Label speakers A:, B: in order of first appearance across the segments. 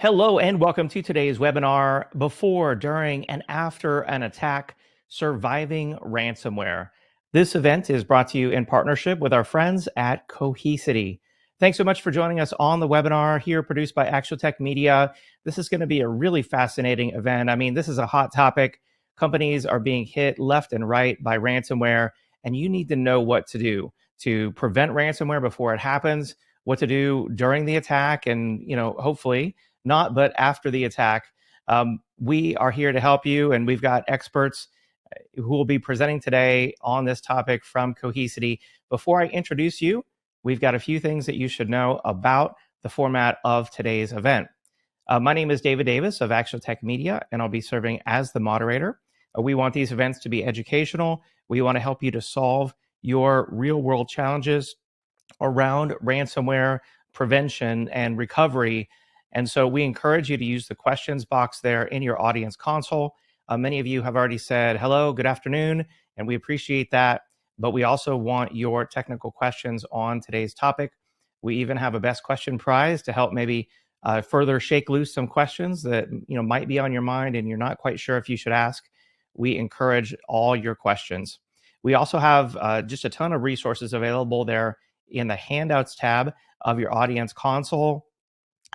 A: Hello and welcome to today's webinar, Before, During, and After an Attack, Surviving Ransomware. This event is brought to you in partnership with our friends at Cohesity. Thanks so much for joining us on the webinar here produced by ActualTech Media. This is going to be a really fascinating event. I mean, this is a hot topic. Companies are being hit left and right by ransomware, and you need to know what to do to prevent ransomware before it happens, what to do during the attack, and hopefully not, but after the attack. We are here to help you, and we've got experts who will be presenting today on this topic from Cohesity. Before I introduce you, we've got a few things that you should know about the format of today's event. My name is David Davis of ActualTech Media, and I'll be serving as the moderator. We want these events to be educational. We want to help you to solve your real-world challenges around ransomware prevention and recovery. And so we encourage you to use the questions box there in your audience console. Many of you have already said hello, good afternoon, and we appreciate that. But we also want your technical questions on today's topic. We even have a best question prize to help maybe further shake loose some questions that might be on your mind and you're not quite sure if you should ask. We encourage all your questions. We also have just a ton of resources available there in the handouts tab of your audience console.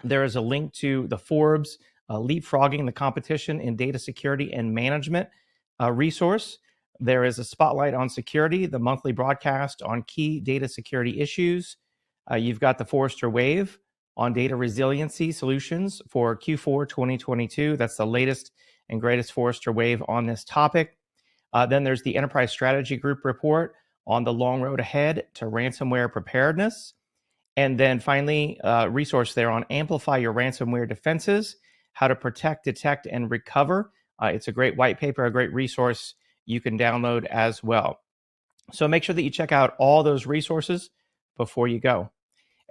A: There is a link to the Forbes Leapfrogging the Competition in Data Security and Management resource. There is a Spotlight on Security, the monthly broadcast on key data security issues. You've got the Forrester Wave on data resiliency solutions for Q4 2022. That's the latest and greatest Forrester Wave on this topic. Then there's the Enterprise Strategy Group report on the long road ahead to ransomware preparedness. And then finally, resource there on amplify your ransomware defenses, how to protect, detect, and recover. It's a great white paper, a great resource you can download as well. So make sure that you check out all those resources before you go.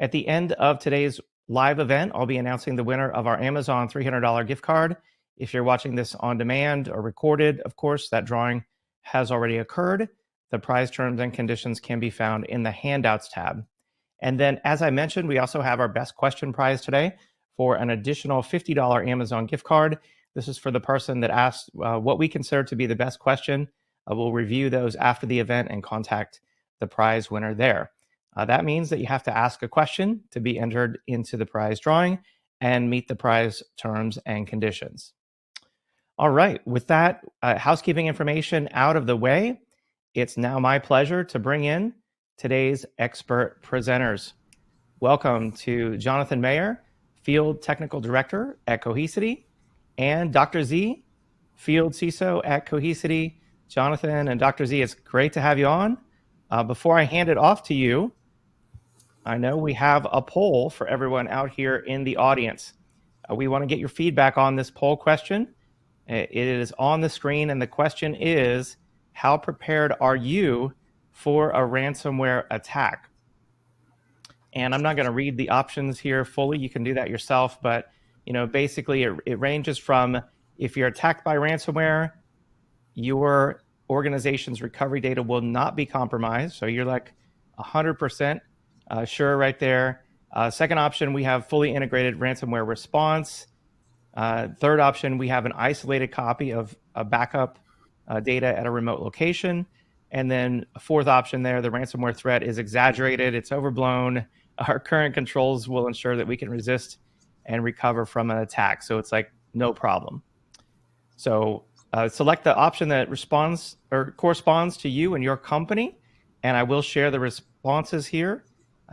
A: At the end of today's live event, I'll be announcing the winner of our Amazon $300 gift card. If you're watching this on demand or recorded, of course, that drawing has already occurred. The prize terms and conditions can be found in the handouts tab. And then, as I mentioned, we also have our best question prize today for an additional $50 Amazon gift card. This is for the person that asked what we consider to be the best question. We'll review those after the event and contact the prize winner there. That means that you have to ask a question to be entered into the prize drawing and meet the prize terms and conditions. All right, with that housekeeping information out of the way, it's now my pleasure to bring in today's expert presenters. Welcome to Jonathan Mayer, Field Technical Director at Cohesity, and Dr. Z, Field CISO at Cohesity. Jonathan and Dr. Z, it's great to have you on. Before I hand it off to you, I know we have a poll for everyone out here in the audience. We want to get your feedback on this poll question. It is on the screen, and the question is, how prepared are you for a ransomware attack? And I'm not going to read the options here fully. You can do that yourself. But basically, it ranges from, if you're attacked by ransomware, your organization's recovery data will not be compromised. So you're like 100% sure right there. Second option, we have fully integrated ransomware response. Third option, we have an isolated copy of a backup data at a remote location. And then a fourth option there, the ransomware threat is exaggerated, it's overblown. Our current controls will ensure that we can resist and recover from an attack. So it's like no problem. So select the option that responds or corresponds to you and your company. And I will share the responses here.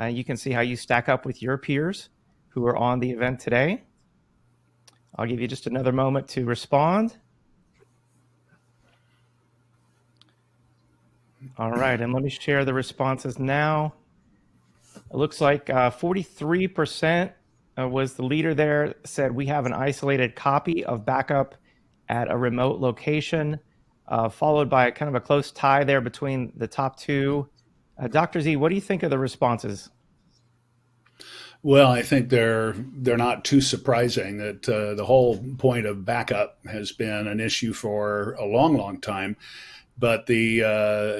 A: You can see how you stack up with your peers who are on the event today. I'll give you just another moment to respond. All right, and let me share the responses now. It looks like 43% was the leader there, said we have an isolated copy of backup at a remote location, followed by kind of a close tie there between the top two. Dr. Z, what do you think of the responses?
B: Well, I think they're not too surprising. That the whole point of backup has been an issue for a long, long time. But the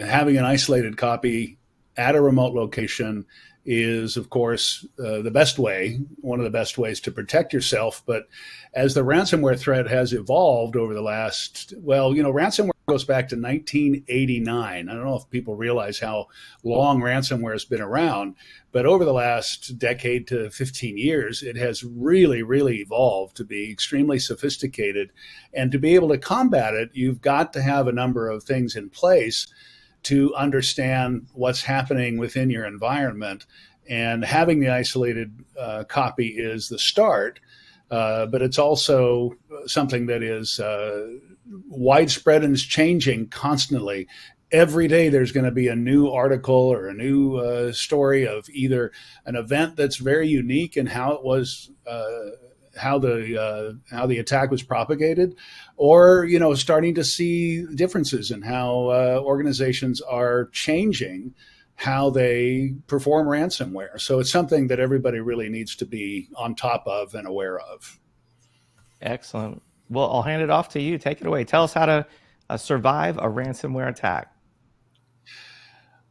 B: having an isolated copy at a remote location is, of course, the best way, one of the best ways to protect yourself. But as the ransomware threat has evolved over the last, well, ransomware goes back to 1989. I don't know if people realize how long ransomware has been around, but over the last decade to 15 years, it has really, really evolved to be extremely sophisticated. And to be able to combat it, you've got to have a number of things in place to understand what's happening within your environment. And having the isolated copy is the start, but it's also something that is widespread and is changing constantly. Every day there's going to be a new article or a new story of either an event that's very unique in how it was how the attack was propagated, or starting to see differences in how organizations are changing how they perform ransomware. So it's something that everybody really needs to be on top of and aware of.
A: Excellent. Well, I'll hand it off to you. Take it away. Tell us how to survive a ransomware attack.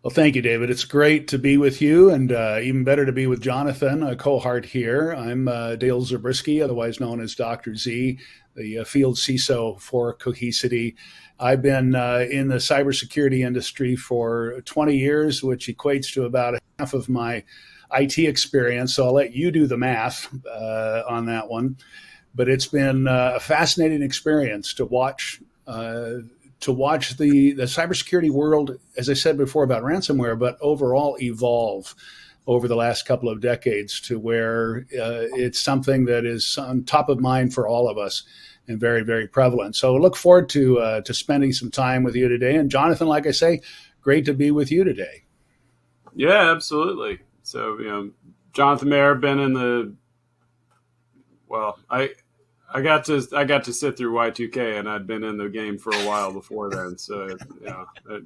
B: Well, thank you, David. It's great to be with you, and even better to be with Jonathan, a cohort here. I'm Dale Zabriskie, otherwise known as Dr. Z, the field CISO for Cohesity. I've been in the cybersecurity industry for 20 years, which equates to about half of my IT experience. So I'll let you do the math on that one. But it's been a fascinating experience to watch the cybersecurity world, as I said before about ransomware, but overall evolve over the last couple of decades to where it's something that is on top of mind for all of us and very, very prevalent. So I look forward to spending some time with you today. And Jonathan, like I say, great to be with you today.
C: Yeah, absolutely. So, Jonathan Mayer, been in the, well, I got to sit through Y2K, and I'd been in the game for a while before then. So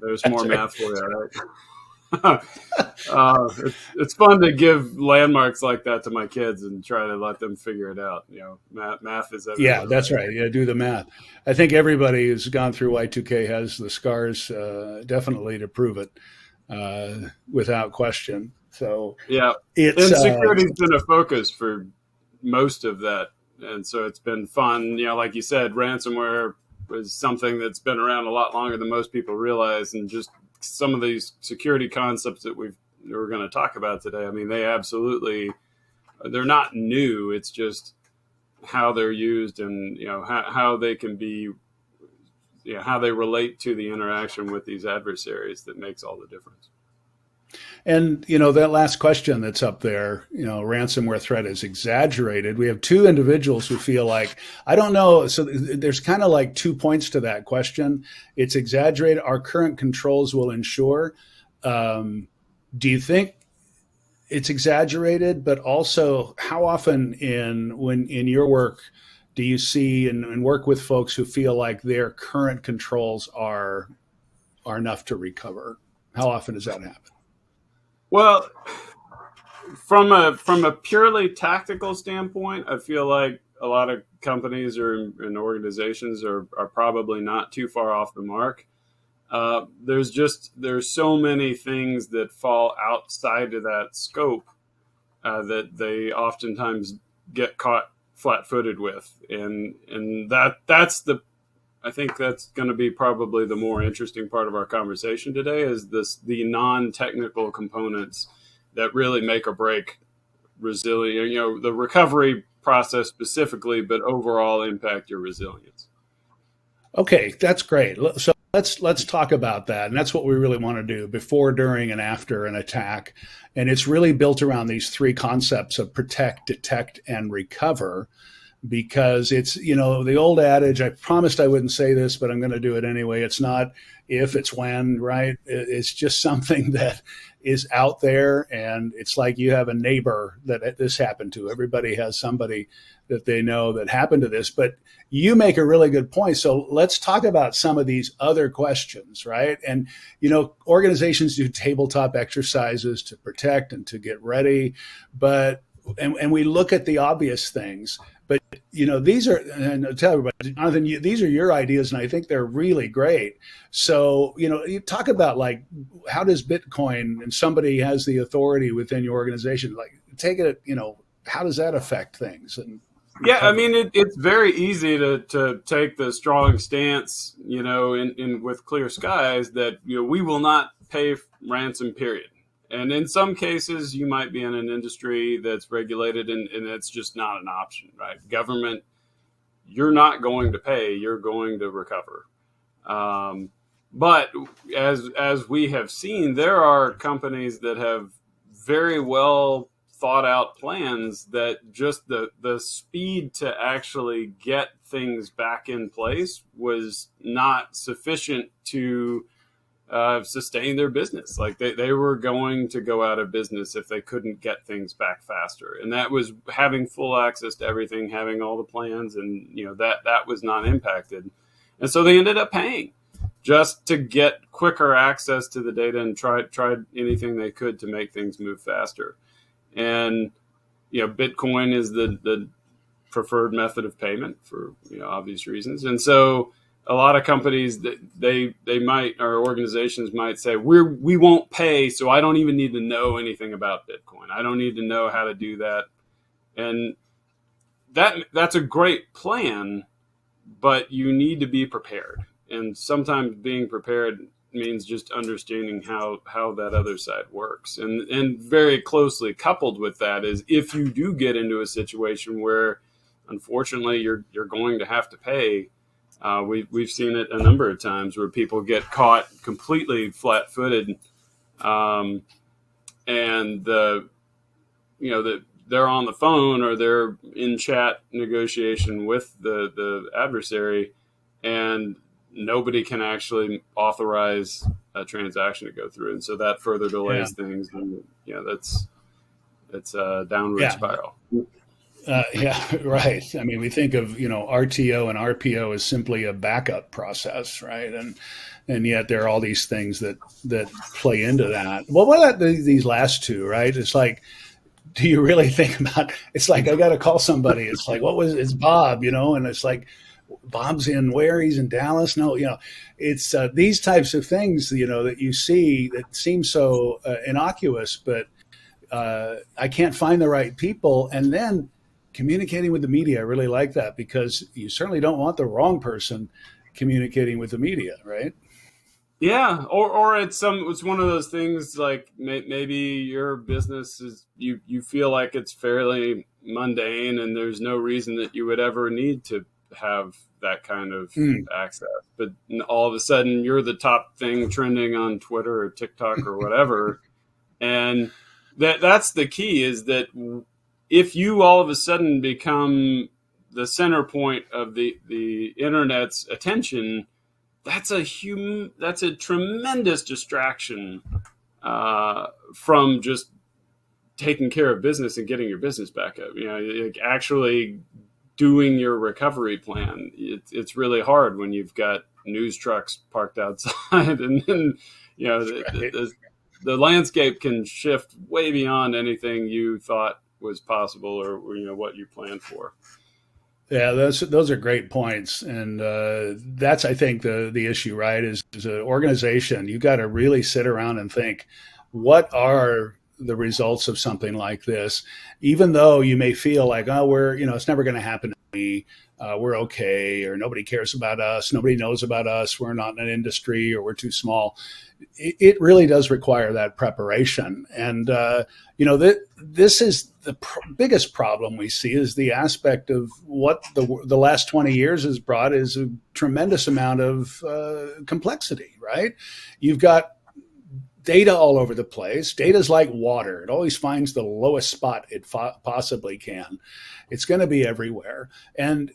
C: there's more math for you, right? It's fun to give landmarks like that to my kids and try to let them figure it out. Math is everywhere.
B: Yeah, that's right. Yeah, do the math. I think everybody who's gone through Y2K has the scars definitely to prove it without question. So
C: yeah, and security's been a focus for most of that. And so it's been fun. Like you said, ransomware is something that's been around a lot longer than most people realize. And just some of these security concepts that we're going to talk about today, I mean, they're not new. It's just how they're used and, how they can be, how they relate to the interaction with these adversaries that makes all the difference.
B: And, that last question that's up there, ransomware threat is exaggerated. We have two individuals who feel like, I don't know. So there's kind of like 2 points to that question. It's exaggerated. Our current controls will ensure. Do you think it's exaggerated? But also, how often in your work do you see and work with folks who feel like their current controls are enough to recover? How often does that happen?
C: Well, from a purely tactical standpoint, I feel like a lot of companies and organizations are probably not too far off the mark. There's so many things that fall outside of that scope that they oftentimes get caught flat-footed with, and I think that's going to be probably the more interesting part of our conversation today is the non-technical components that really make or break resilience, the recovery process specifically, but overall impact your resilience.
B: Okay, that's great. So let's talk about that. And that's what we really want to do before, during, and after an attack. And it's really built around these three concepts of protect, detect, and recover. Because it's, the old adage, I promised I wouldn't say this, but I'm going to do it anyway. It's not if, it's when, right? It's just something that is out there. And it's like you have a neighbor that this happened to. Everybody has somebody that they know that happened to this. But you make a really good point. So let's talk about some of these other questions, right? And, organizations do tabletop exercises to protect and to get ready. And we look at the obvious things. But these are, and I'll tell everybody, Jonathan, these are your ideas, and I think they're really great. So, you talk about like, how does Bitcoin, and somebody has the authority within your organization, like take it, how does that affect things? And
C: yeah, I mean, it's very easy to take the strong stance, in with clear skies that we will not pay ransom, period. And in some cases, you might be in an industry that's regulated, and it's just not an option, right? Government, you're not going to pay; you're going to recover. But as we have seen, there are companies that have very well thought out plans that just the speed to actually get things back in place was not sufficient to sustain their business. Like they were going to go out of business if they couldn't get things back faster. And that was having full access to everything, having all the plans, and that was not impacted. And so they ended up paying just to get quicker access to the data and tried anything they could to make things move faster. And Bitcoin is the preferred method of payment for obvious reasons. And so a lot of companies that they might, or organizations might say, we won't pay, so I don't even need to know anything about Bitcoin. I don't need to know how to do that. And that's a great plan, but you need to be prepared. And sometimes being prepared means just understanding how that other side works. And very closely coupled with that is, if you do get into a situation where unfortunately you're going to have to pay, we've seen it a number of times where people get caught completely flat-footed, and they're on the phone or they're in chat negotiation with the adversary, and nobody can actually authorize a transaction to go through, and so that further delays things, and it's a downward spiral.
B: Yeah, right. I mean, we think of RTO and RPO as simply a backup process, right? And yet there are all these things that play into that. Well, what about these last two, right? It's like, do you really think about? It's like, I got to call somebody. It's like, it's Bob, and it's like, Bob's in where? He's in Dallas? No, it's these types of things, that you see that seem so innocuous, but I can't find the right people. And then communicating with the media, I really like that, because you certainly don't want the wrong person communicating with the media, right?
C: Yeah, or it's one of those things like maybe your business is you feel like it's fairly mundane, and there's no reason that you would ever need to have that kind of access, but all of a sudden you're the top thing trending on Twitter or TikTok or whatever. And that's the key, is that if you all of a sudden become the center point of the internet's attention, that's a tremendous distraction from just taking care of business and getting your business back up. Like actually doing your recovery plan. It's really hard when you've got news trucks parked outside, and then the landscape can shift way beyond anything you thought was possible, or what you planned for.
B: Yeah, those are great points, and that's, I think, the issue, right? Is as an organization, you got to really sit around and think, what are the results of something like this? Even though you may feel like, it's never going to happen to me, we're okay, or nobody cares about us, nobody knows about us, we're not in an industry, or we're too small. It really does require that preparation. And, this is the biggest problem we see, is the aspect of what the last 20 years has brought is a tremendous amount of complexity, right? You've got data all over the place. Data is like water. It always finds the lowest spot it possibly can. It's going to be everywhere. And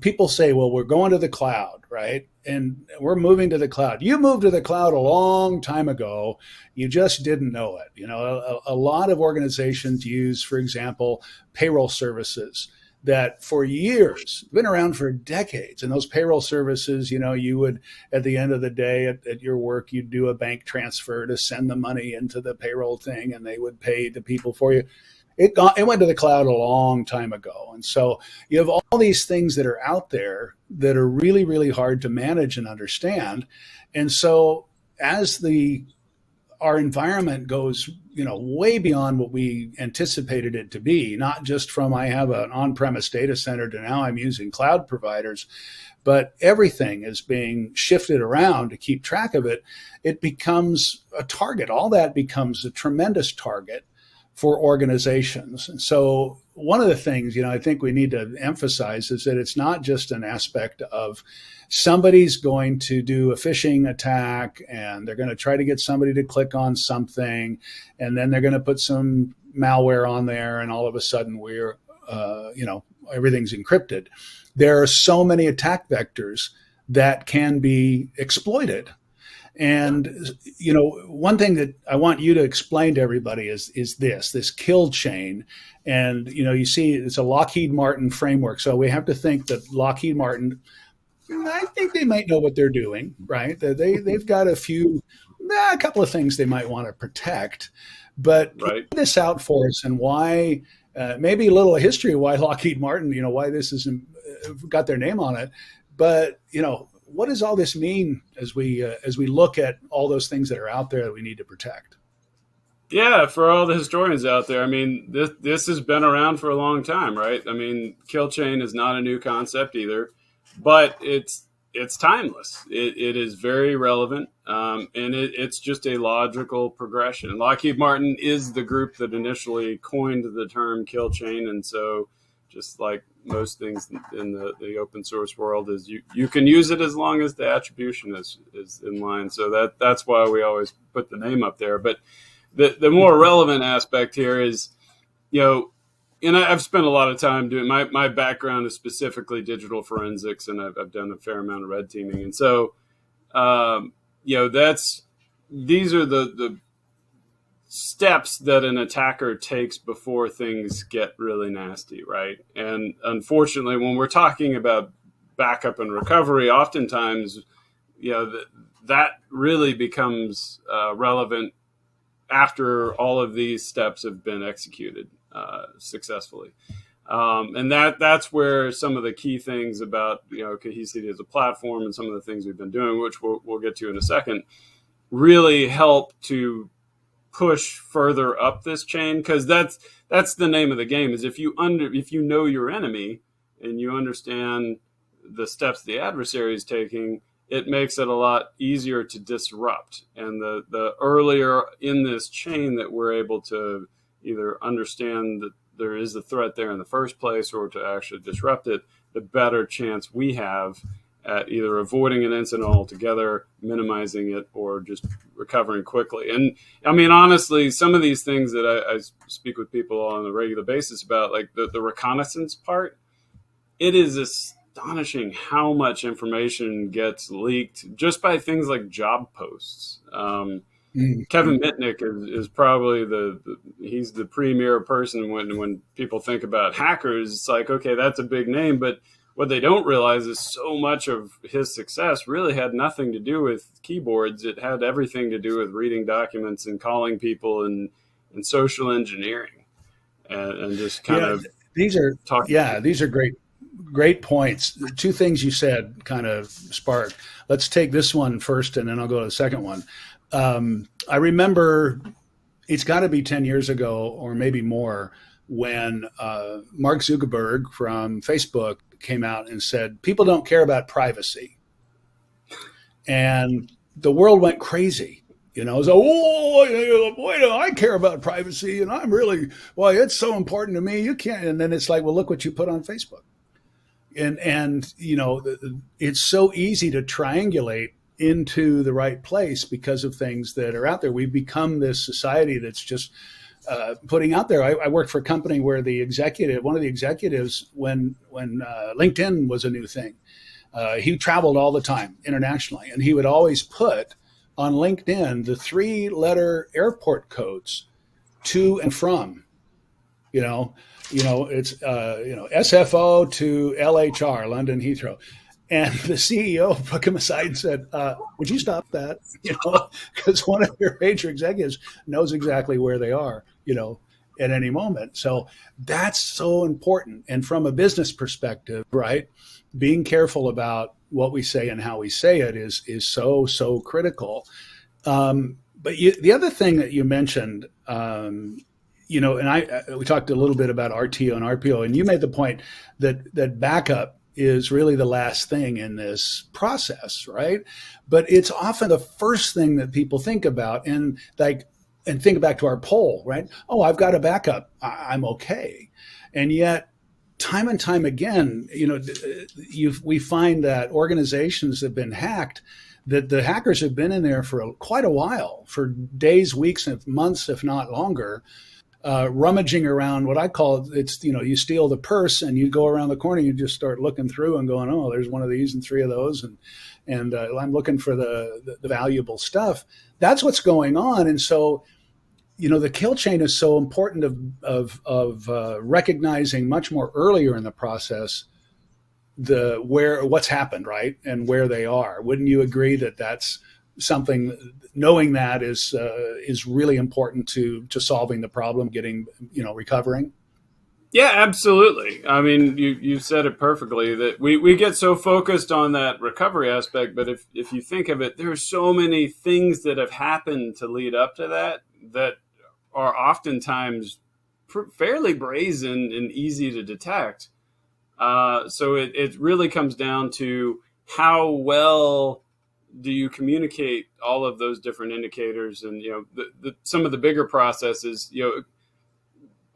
B: people say, well, we're going to the cloud, right? And we're moving to the cloud. You moved to the cloud a long time ago. You just didn't know it. A lot of organizations use, for example, payroll services that for years, been around for decades. And those payroll services, you would, at the end of the day at your work, you'd do a bank transfer to send the money into the payroll thing, and they would pay the people for you. it went to the cloud a long time ago. And so you have all these things that are out there that are really, really hard to manage and understand. And so as our environment goes, way beyond what we anticipated it to be, not just from I have an on-premise data center to now I'm using cloud providers, but everything is being shifted around to keep track of it. It becomes a target. All that becomes a tremendous target for organizations. And so one of the things, I think we need to emphasize is that it's not just an aspect of somebody's going to do a phishing attack and they're going to try to get somebody to click on something, and then they're going to put some malware on there, and all of a sudden we're, everything's encrypted. There are so many attack vectors that can be exploited. And, one thing that I want you to explain to everybody is this kill chain. And, you see it's a Lockheed Martin framework. So we have to think that Lockheed Martin, I think they might know what they're doing, right? They've got a couple of things they might want to protect. But
C: right.
B: Lay this out for us, and why, maybe a little history of why Lockheed Martin, why this has got their name on it. But, what does all this mean as we look at all those things that are out there that we need to protect?
C: Yeah, for all the historians out there, this has been around for a long time, right? Kill chain is not a new concept either, but it's timeless. It is very relevant, and it's just a logical progression. Lockheed Martin is the group that initially coined the term kill chain, and so just like most things in the open source world, is you can use it as long as the attribution is in line. So that's why we always put the name up there. But the more relevant aspect here is, and I've spent a lot of time doing, my background is specifically digital forensics, and I've done a fair amount of red teaming. And so, these are the steps that an attacker takes before things get really nasty, right? And unfortunately, when we're talking about backup and recovery, oftentimes, that really becomes relevant after all of these steps have been executed successfully. And that's where some of the key things about, Cohesity as a platform and some of the things we've been doing, which we'll get to in a second, really help to push further up this chain, because that's the name of the game. Is if you know your enemy and you understand the steps the adversary is taking, it makes it a lot easier to disrupt. And the earlier in this chain that we're able to either understand that there is a threat there in the first place or to actually disrupt it, the better chance we have at either avoiding an incident altogether, minimizing it, or just recovering quickly. And honestly, some of these things that I speak with people on a regular basis about, like the reconnaissance part, it is astonishing how much information gets leaked just by things like job posts. Kevin Mitnick is probably he's the premier person when people think about hackers. It's like, okay, that's a big name, but what they don't realize is so much of his success really had nothing to do with keyboards. It had everything to do with reading documents and calling people and social engineering, and just kind of
B: these are great points. Two things you said kind of sparked. Let's take this one first, and then I'll go to the second one. I remember it's got to be 10 years ago or maybe more when Mark Zuckerberg from Facebook came out and said, people don't care about privacy. And the world went crazy. So, I care about privacy, and I'm really, it's so important to me. You can't. And then it's like, well, look what you put on Facebook. And it's so easy to triangulate into the right place because of things that are out there. We've become this society that's just putting out there. I worked for a company where one of the executives, when LinkedIn was a new thing, he traveled all the time internationally, and he would always put on LinkedIn the 3-letter airport codes to and from. It's SFO to LHR, London Heathrow. And the CEO took him aside and said, would you stop that? Because one of your major executives knows exactly where they are, at any moment. So that's so important. And from a business perspective, right, being careful about what we say and how we say it is so critical. But the other thing that you mentioned, and we talked a little bit about RTO and RPO, and you made the point that backup is really the last thing in this process, right? But it's often the first thing that people think about, and think back to our poll, right? Oh, I've got a backup, I'm okay. And yet, time and time again, we find that organizations have been hacked, that the hackers have been in there for quite a while, for days, weeks, and months, if not longer, rummaging around. What I call it's, you steal the purse and you go around the corner, you just start looking through and going, oh, there's one of these and three of those, and I'm looking for the valuable stuff. That's what's going on. And so, the kill chain is so important of recognizing much more earlier in the process what's happened, right, and where they are. Wouldn't you agree that that's something? Knowing that is really important to solving the problem, getting recovering.
C: Yeah, absolutely. I mean, you said it perfectly, that we get so focused on that recovery aspect, but if you think of it, there's so many things that have happened to lead up to that are oftentimes fairly brazen and easy to detect. So it really comes down to how well do you communicate all of those different indicators, and some of the bigger processes.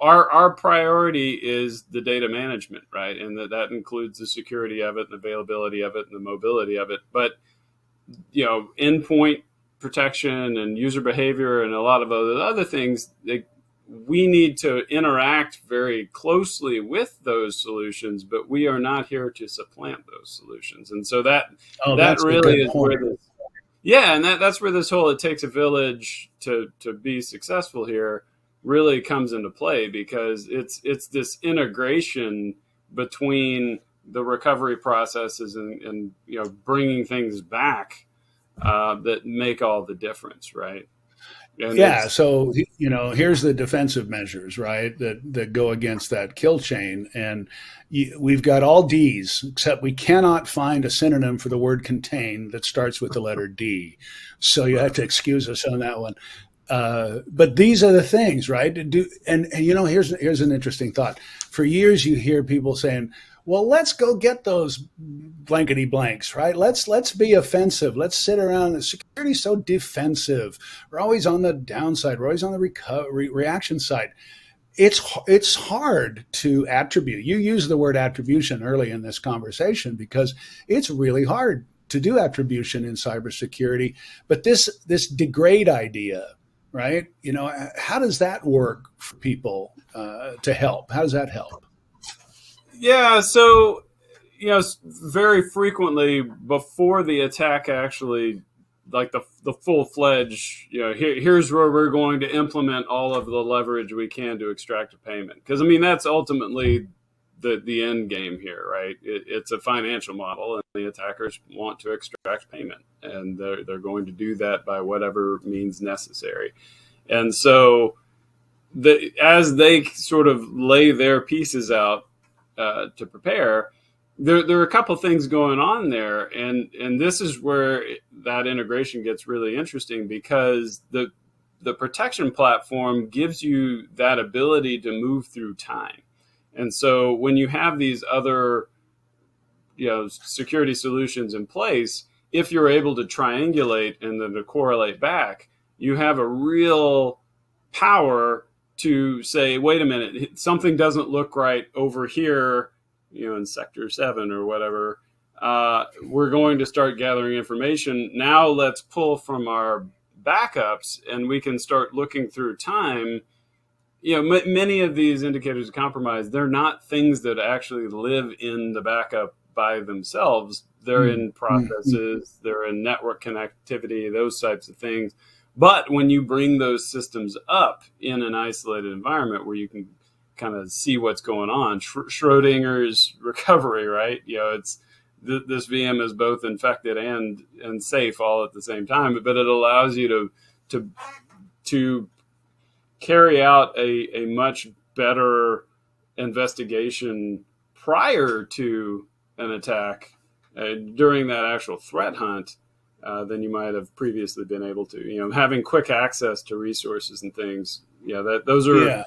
C: Our priority is the data management, right, and that includes the security of it, the availability of it, and the mobility of it. But endpoint protection and user behavior and a lot of other things, we need to interact very closely with those solutions, but we are not here to supplant those solutions. And so that really is where that's where this whole "it takes a village to be successful" here really comes into play, because it's this integration between the recovery processes and bringing things back that make all the difference, right? And
B: yeah. So, here's the defensive measures, right, that go against that kill chain. And we've got all D's, except we cannot find a synonym for the word contain that starts with the letter D. So you have to excuse us on that one. But these are the things, right? Here's an interesting thought. For years, you hear people saying, well, let's go get those blankety blanks, right? Let's be offensive. Let's sit around. The security's so defensive. We're always on the downside. We're always on the reaction side. It's hard to attribute. You use the word attribution early in this conversation because it's really hard to do attribution in cybersecurity. But this degrade idea, right? How does that work for people to help? How does that help?
C: Yeah, so very frequently before the attack actually, like the full-fledged, here's where we're going to implement all of the leverage we can to extract a payment. Because that's ultimately the end game here, right? It's a financial model, and the attackers want to extract payment, and they're going to do that by whatever means necessary. And so as they sort of lay their pieces out to prepare, there are a couple of things going on there, and this is where that integration gets really interesting, because the protection platform gives you that ability to move through time. And so when you have these other security solutions in place, if you're able to triangulate and then to correlate back, you have a real power to say, wait a minute, something doesn't look right over here, in sector 7 or whatever. We're going to start gathering information. Now let's pull from our backups, and we can start looking through time. Many of these indicators of compromise, they're not things that actually live in the backup by themselves. They're in processes, they're in network connectivity, those types of things. But when you bring those systems up in an isolated environment where you can kind of see what's going on, Schrodinger's recovery, right? It's this VM is both infected and safe all at the same time, but it allows you to carry out a much better investigation prior to an attack during that actual threat hunt than you might have previously been able to. Having quick access to resources and things. Those are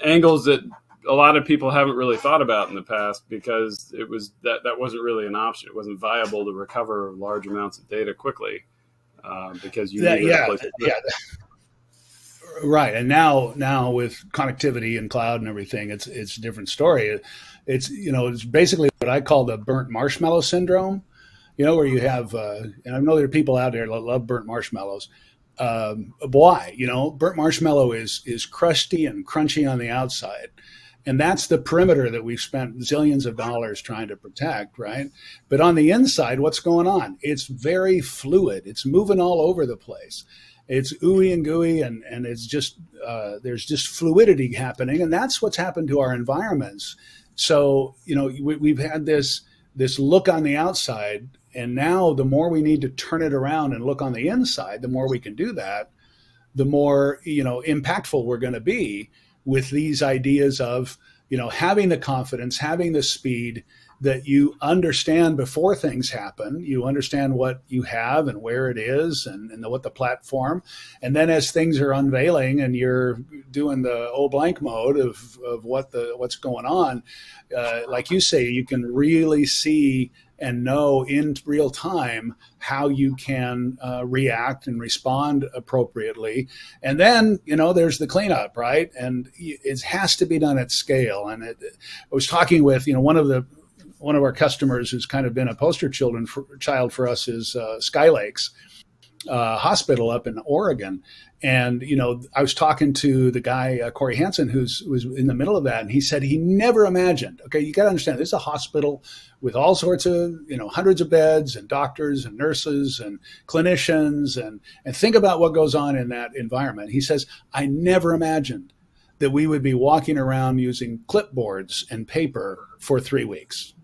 C: angles that a lot of people haven't really thought about in the past, because it was that wasn't really an option. It wasn't viable to recover large amounts of data quickly because you needed a place to put it.
B: Right. And now with connectivity and cloud and everything, it's a different story. It's basically what I call the burnt marshmallow syndrome, where you have, and I know there are people out there that love burnt marshmallows. Why? Burnt marshmallow is crusty and crunchy on the outside. And that's the perimeter that we've spent zillions of dollars trying to protect, right? But on the inside, what's going on? It's very fluid. It's moving all over the place. It's ooey and gooey, and it's just there's just fluidity happening, and that's what's happened to our environments. So we've had this look on the outside, and now the more we need to turn it around and look on the inside, the more we can do that, the more impactful we're going to be with these ideas of having the confidence, having the speed, that you understand before things happen. You understand what you have and where it is and what the platform. And then as things are unveiling and you're doing the old blank mode of what's going on, like you say, you can really see and know in real time how you can react and respond appropriately. And then, there's the cleanup, right? And it has to be done at scale. And I was talking with, one of our customers who's kind of been a poster child for us is Sky Lakes Hospital up in Oregon. And, I was talking to the guy, Corey Hansen, who was in the middle of that. And he said he never imagined, okay, you got to understand, this is a hospital with all sorts of, hundreds of beds and doctors and nurses and clinicians. And think about what goes on in that environment. He says, I never imagined that we would be walking around using clipboards and paper for 3 weeks.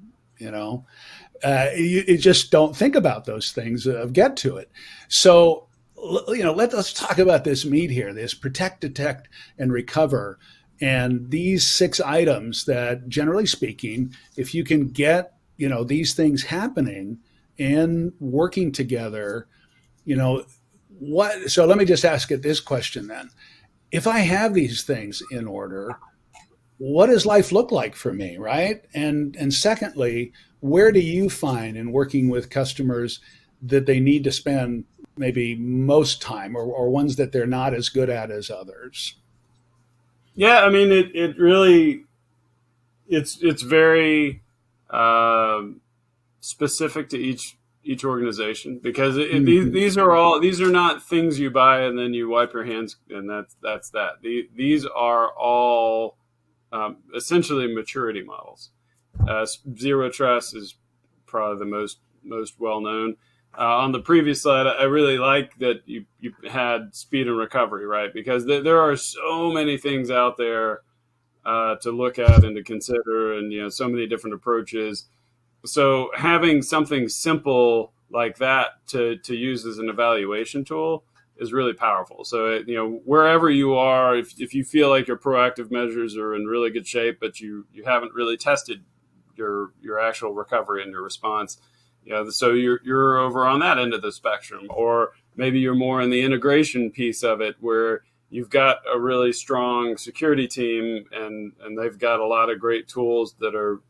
B: You just don't think about those things, get to it. So, let's talk about this meat here, this protect, detect, and recover. And these 6 items that, generally speaking, if you can get, these things happening and working together, so let me just ask it this question then. If I have these things in order, what does life look like for me, right? And secondly, where do you find in working with customers that they need to spend maybe most time or ones that they're not as good at as others?
C: Yeah, I mean, it really, it's very specific to each organization, because these are not things you buy and then you wipe your hands and that's that. These are all essentially maturity models. Zero Trust is probably the most well known. On the previous slide, I really like that you had speed and recovery, right? Because there are so many things out there to look at and to consider, and so many different approaches. So having something simple like that to use as an evaluation tool is really powerful. So wherever you are, if you feel like your proactive measures are in really good shape, but you haven't really tested your actual recovery and your response, so you're over on that end of the spectrum. Or maybe you're more in the integration piece of it, where you've got a really strong security team and they've got a lot of great tools that are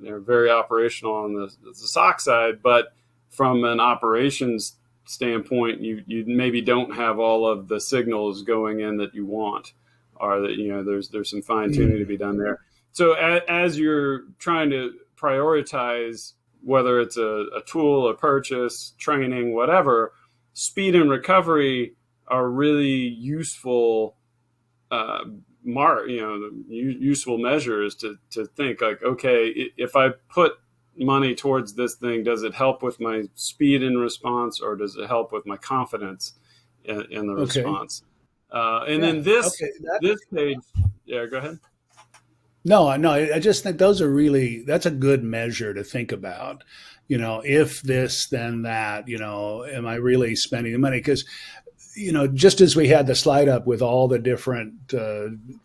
C: very operational on the SOC side, but from an operations standpoint, you maybe don't have all of the signals going in that you want, or that there's some fine tuning to be done there. So as you're trying to prioritize, whether it's a tool, a purchase, training, whatever, speed and recovery are really useful useful measures to think like, okay, if I put money towards this thing, does it help with my speed in response, or does it help with my confidence in the response? Then this page, yeah, go ahead.
B: No, I just think that's a good measure to think about. If this, then that, am I really spending the money? Because, just as we had the slide up with all the different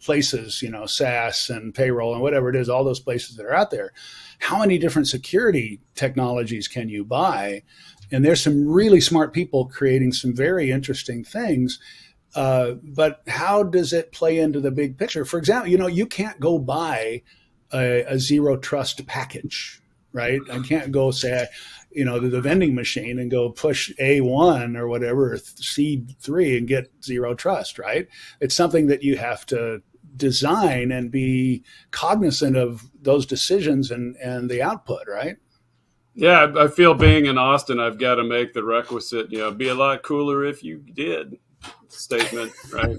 B: places, SaaS and payroll and whatever it is, all those places that are out there, how many different security technologies can you buy? And there's some really smart people creating some very interesting things. But how does it play into the big picture? For example, you can't go buy a zero trust package, right? I can't go say, to the vending machine and go push A1 or whatever, or C3 and get zero trust, right? It's something that you have to design and be cognizant of those decisions and the output, right?
C: Yeah, I feel being in Austin, I've got to make the requisite, be a lot cooler if you did statement, right?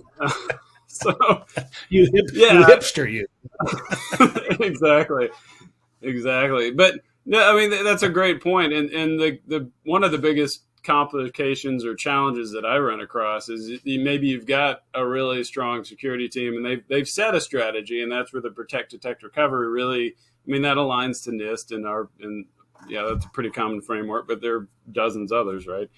C: So
B: you hipster, you.
C: Exactly. But no, I mean, that's a great point. And the one of the biggest complications or challenges that I run across is maybe you've got a really strong security team and they've set a strategy, and that's where the protect, detect, recovery really, that aligns to NIST and that's a pretty common framework, but there are dozens others, right?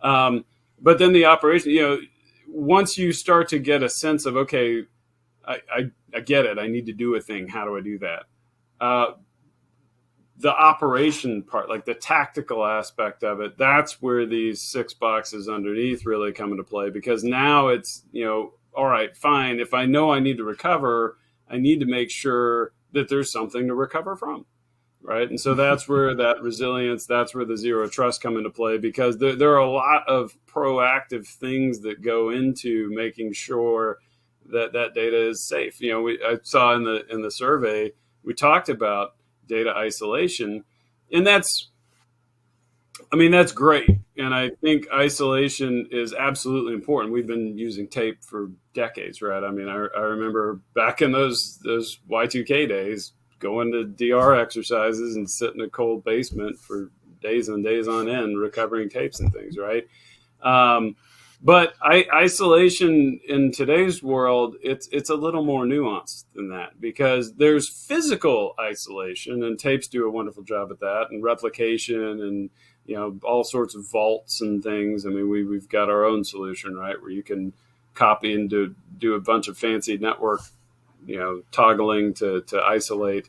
C: But then the operation, once you start to get a sense of, okay, I get it, I need to do a thing. How do I do that? The operation part, like the tactical aspect of it, that's where these 6 boxes underneath really come into play, because now it's, all right, fine. If I know I need to recover, I need to make sure that there's something to recover from. Right. And so that's where that resilience, that's where the zero trust come into play, because there are a lot of proactive things that go into making sure that that data is safe. I saw in the survey, we talked about data isolation, and that's great. And I think isolation is absolutely important. We've been using tape for decades, right? I remember back in those Y2K days, going to DR exercises and sit in a cold basement for days and days on end, recovering tapes and things, right? But isolation in today's world, it's a little more nuanced than that, because there's physical isolation, and tapes do a wonderful job at that, and replication, and all sorts of vaults and things. We've got our own solution, right, where you can copy and do a bunch of fancy network, toggling to isolate.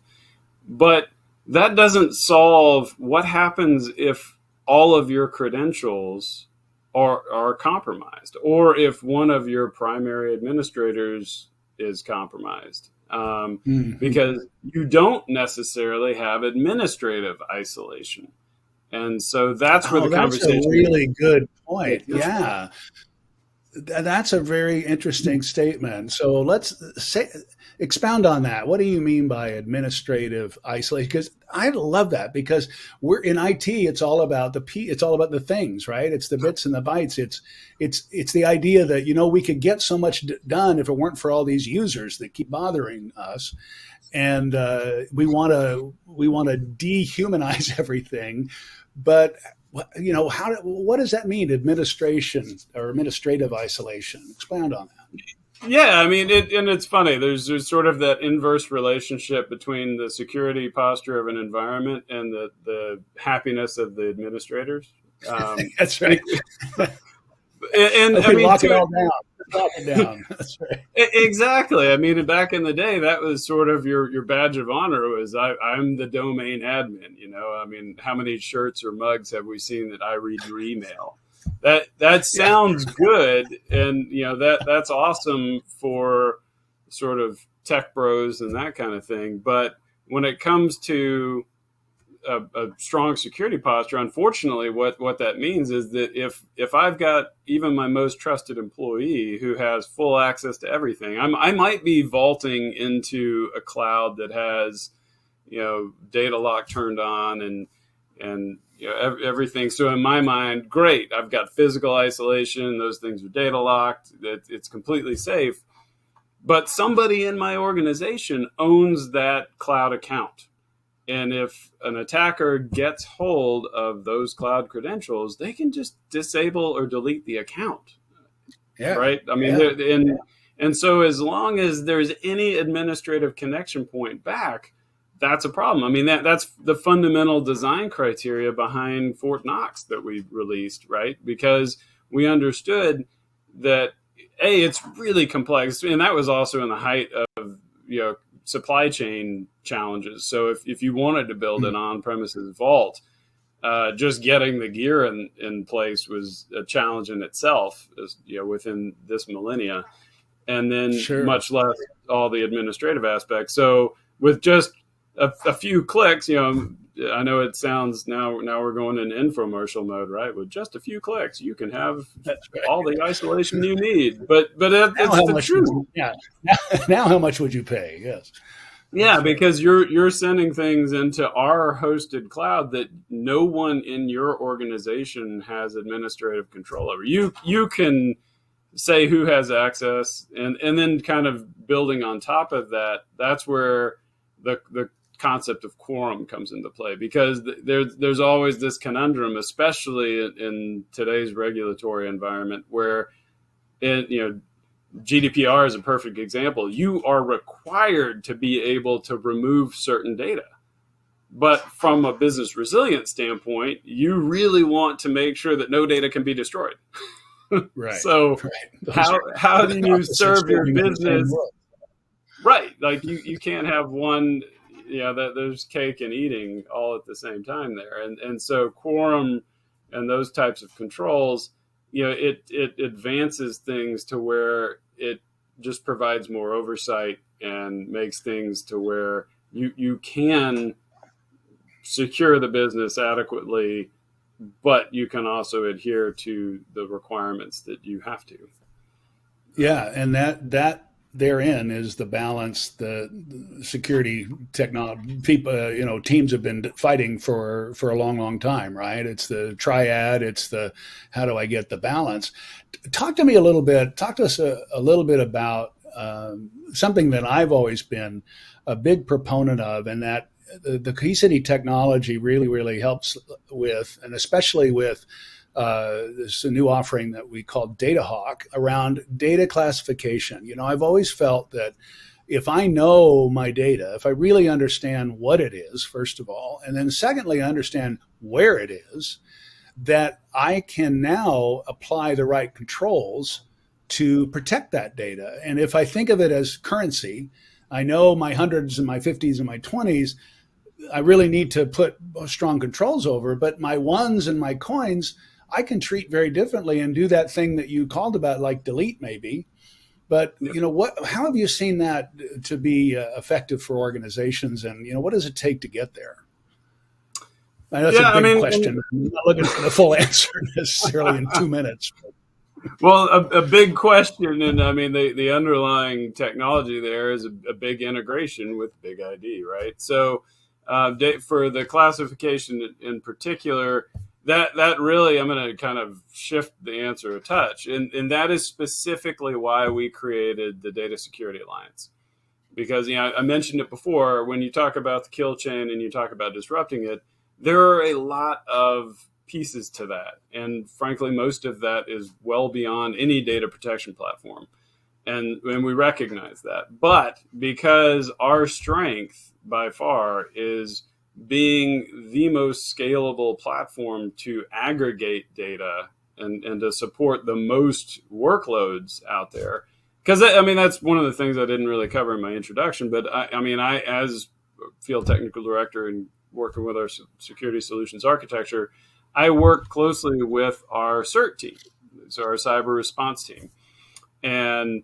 C: But that doesn't solve what happens if all of your credentials are compromised, or if one of your primary administrators is compromised, because you don't necessarily have administrative isolation. And so that's where the conversation.
B: That's a really good point. Yeah. That's a very interesting statement. So let's expound on that. What do you mean by administrative isolation? Because I love that, because we're in IT. It's all about the things, right? It's the bits and the bytes. It's the idea that we could get so much done if it weren't for all these users that keep bothering us, and we want to dehumanize everything, but. What does that mean? Administration or administrative isolation? Expound on that.
C: Yeah, and it's funny. There's sort of that inverse relationship between the security posture of an environment and the happiness of the administrators.
B: That's right.
C: And
B: lock it all down. Lock it down. That's right.
C: Exactly. Back in the day, that was sort of your badge of honor, was I'm the domain admin. How many shirts or mugs have we seen that I read your email? That sounds good, and that's awesome for sort of tech bros and that kind of thing. But when it comes to a strong security posture, unfortunately, what that means is that if I've got even my most trusted employee who has full access to everything, I might be vaulting into a cloud that has data lock turned on and everything. So in my mind, great, I've got physical isolation, those things are data locked, it's completely safe. But somebody in my organization owns that cloud account. And if an attacker gets hold of those cloud credentials, they can just disable or delete the account. Yeah. Right. And so as long as there's any administrative connection point back, that's a problem. That's the fundamental design criteria behind Fort Knox that we released, right? Because we understood that it's really complex, and that was also in the height of supply chain challenges. So if you wanted to build an on-premises vault, just getting the gear in place was a challenge in itself, within this millennia, and then much less all the administrative aspects. So with just a few clicks, I know it sounds now we're going in infomercial mode, right? With just a few clicks, you can have all the isolation you need. But it's the truth.
B: Now how much would you pay? Yes.
C: Yeah, because you're sending things into our hosted cloud that no one in your organization has administrative control over. You can say who has access, and then kind of building on top of that, that's where the concept of quorum comes into play, because there's always this conundrum, especially in today's regulatory environment, where GDPR is a perfect example. You are required to be able to remove certain data. But from a business resilience standpoint, you really want to make sure that no data can be destroyed.
B: Right.
C: So how do you serve your business? Right. Like you can't have one, that there's cake and eating all at the same time there. And so quorum and those types of controls, it advances things to where it just provides more oversight and makes things to where you can secure the business adequately, but you can also adhere to the requirements that you have to.
B: Yeah, and that therein is the balance the security technology people, teams have been fighting for a long time, right? It's the triad. It's the how do I get the balance? Talk to us a little bit about something that I've always been a big proponent of, and that the Cohesity technology really helps with, and especially with this new offering that we call DataHawk around data classification. I've always felt that if I know my data, if I really understand what it is, first of all, and then secondly, understand where it is, that I can now apply the right controls to protect that data. And if I think of it as currency, I know my hundreds and my 50s and my 20s, I really need to put strong controls over, but my ones and my coins, I can treat very differently and do that thing that you called about, like delete maybe. But how have you seen that to be effective for organizations, and what does it take to get there? I know that's a big question. I'm not looking for the full answer necessarily in 2 minutes.
C: Well, a big question, and I mean the underlying technology there is a big integration with Big ID, right? So for the classification in particular, that really, I'm going to kind of shift the answer a touch, and that is specifically why we created the Data Security Alliance. Because I mentioned it before, when you talk about the kill chain and you talk about disrupting it, there are a lot of pieces to that, and frankly, most of that is well beyond any data protection platform, and we recognize that. But because our strength by far is being the most scalable platform to aggregate data and to support the most workloads out there. Because that's one of the things I didn't really cover in my introduction, but I as field technical director and working with our security solutions architecture, I work closely with our CERT team, so our cyber response team. And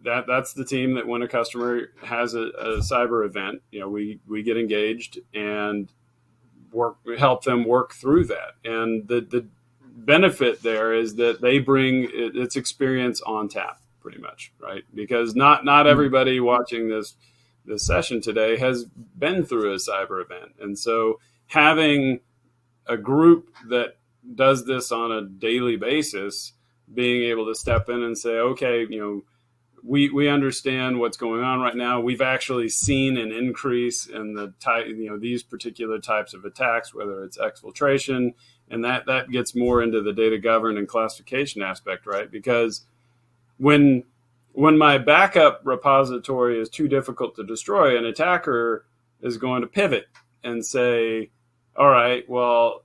C: that's the team that when a customer has a cyber event, we get engaged and help them work through that. And the benefit there is that they bring its experience on tap, pretty much, right? Because not everybody watching this session today has been through a cyber event, and so having a group that does this on a daily basis, being able to step in and say, okay, we understand what's going on right now. We've actually seen an increase in the type, these particular types of attacks, whether it's exfiltration, and that gets more into the data govern and classification aspect, right? Because when my backup repository is too difficult to destroy, an attacker is going to pivot and say, all right, well,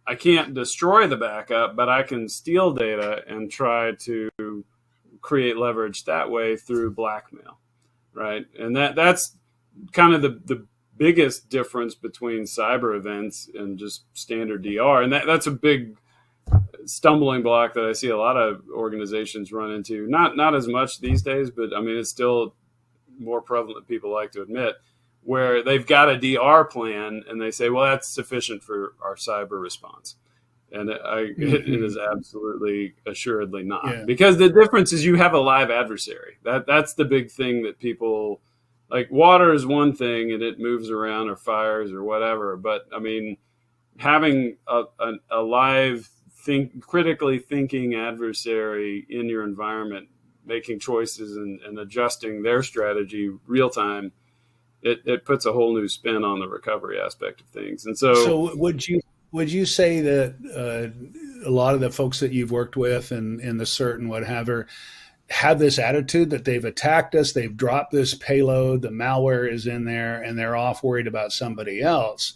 C: I can't destroy the backup, but I can steal data and try to create leverage that way through blackmail, right? And that's kind of the biggest difference between cyber events and just standard DR. And that's a big stumbling block that I see a lot of organizations run into. Not as much these days, but I mean, it's still more prevalent than people like to admit, where they've got a DR plan and they say, well, that's sufficient for our cyber response. And it is absolutely assuredly not. Yeah. Because the difference is you have a live adversary. That's the big thing that people, like, water is one thing and it moves around or fires or whatever. But I mean, having a live, critically thinking adversary in your environment, making choices and adjusting their strategy real time, it puts a whole new spin on the recovery aspect of things. And so
B: would you say that a lot of the folks that you've worked with and in the CERT and whatever have this attitude that they've attacked us, they've dropped this payload, the malware is in there, and they're off worried about somebody else?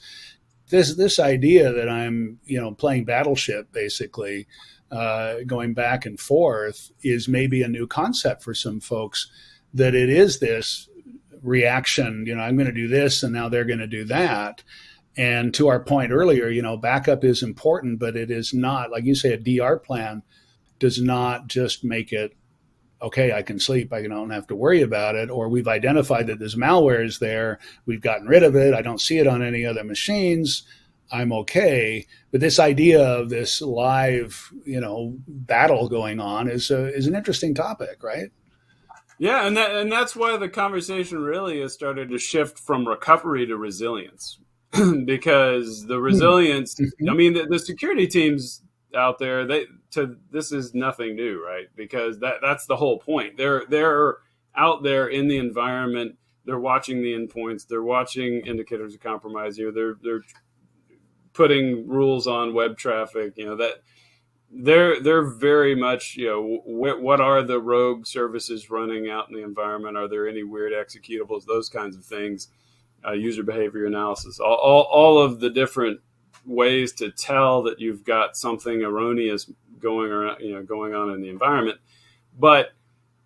B: This idea that I'm, playing Battleship, basically, going back and forth, is maybe a new concept for some folks, that it is this reaction, I'm going to do this and now they're going to do that. And to our point earlier, backup is important, but it is not, like you say, a DR plan does not just make it, okay, I can sleep, I don't have to worry about it, or we've identified that this malware is there, we've gotten rid of it, I don't see it on any other machines, I'm okay. But this idea of this live, battle going on is an interesting topic, right?
C: Yeah, and that's why the conversation really has started to shift from recovery to resilience. Because the resilience, I mean, the security teams out there, this is nothing new, right? Because that's the whole point. They're out there in the environment. They're watching the endpoints. They're watching indicators of compromise. They're putting rules on web traffic. That they're very much, what are the rogue services running out in the environment? Are there any weird executables? Those kinds of things. User behavior analysis, all of the different ways to tell that you've got something erroneous going on in the environment. But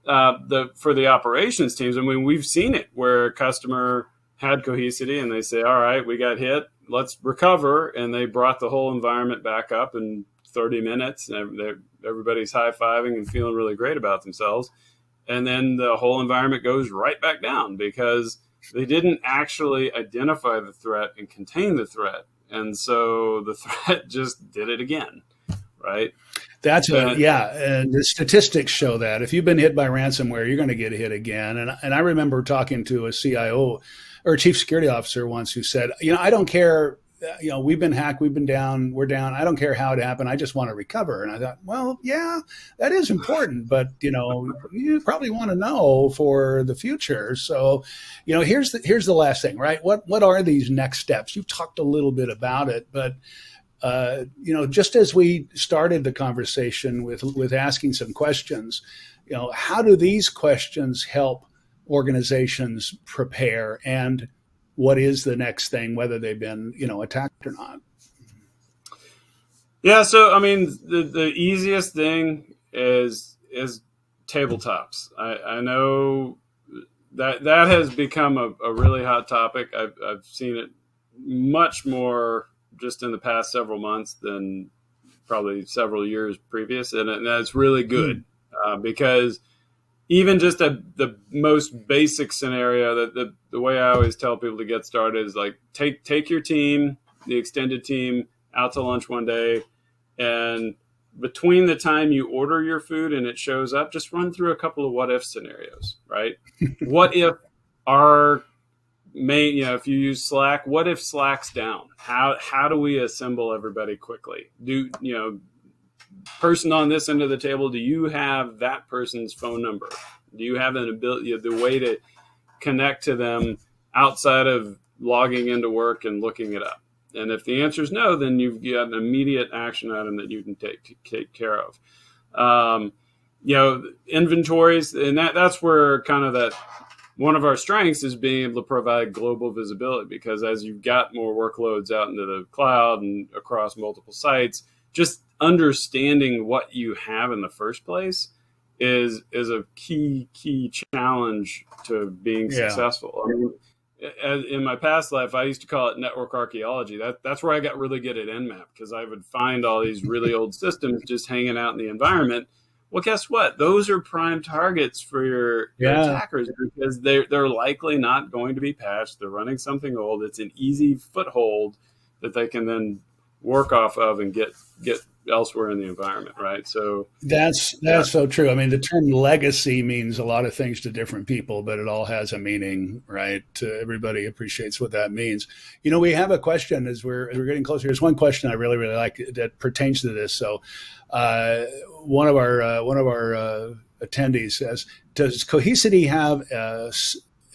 C: for the operations teams, I mean, we've seen it where a customer had Cohesity and they say, all right, we got hit, let's recover. And they brought the whole environment back up in 30 minutes. And everybody's high-fiving and feeling really great about themselves. And then the whole environment goes right back down because they didn't actually identify the threat and contain the threat. And so the threat just did it again, right? And the statistics show that if you've been hit by ransomware, you're going to get hit again. And I remember talking to a CIO or a chief security officer once who said, I don't care, we've been hacked, we've been down, we're down. I don't care how it happened. I just want to recover. And I thought, well, yeah, that is important, but you probably want to know for the future. So, here's the last thing, right? What are these next steps? You've talked a little bit about it, but just as we started the conversation with asking some questions, how do these questions help organizations prepare, and what is the next thing, whether they've been, attacked or not? Yeah. So, I mean, the easiest thing is tabletops. I know that has become a really hot topic. I've seen it much more just in the past several months than probably several years previous. And that's really good because even just the most basic scenario, that the way I always tell people to get started is like, take your team, the extended team, out to lunch one day, and between the time you order your food and it shows up, just run through a couple of what if scenarios, right? What if our main, if you use Slack, what if Slack's down? How do we assemble everybody quickly? Person on this end of the table, do you have that person's phone number? Do you have an ability, the way to connect to them outside of logging into work and looking it up? And if the answer is no, then you've got an immediate action item that you can take care of. Inventories, and that's where kind of that one of our strengths is being able to provide global visibility, because as you've got more workloads out into the cloud and across multiple sites, just understanding what you have in the first place is a key challenge to being successful. I mean, in my past life, I used to call it network archaeology. That's where I got really good at Nmap, because I would find all these really old systems just hanging out in the environment. Well, guess what? Those are prime targets for your attackers, because they're likely not going to be patched. They're running something old. It's an easy foothold that they can then work off of and get elsewhere in the environment, right? So
B: that's so true. I mean, the term legacy means a lot of things to different people, but it all has a meaning, right? Everybody appreciates what that means. You know, we have a question as we're getting closer. There's one question I really like that pertains to this. So, one of our attendees says, "Does Cohesity have a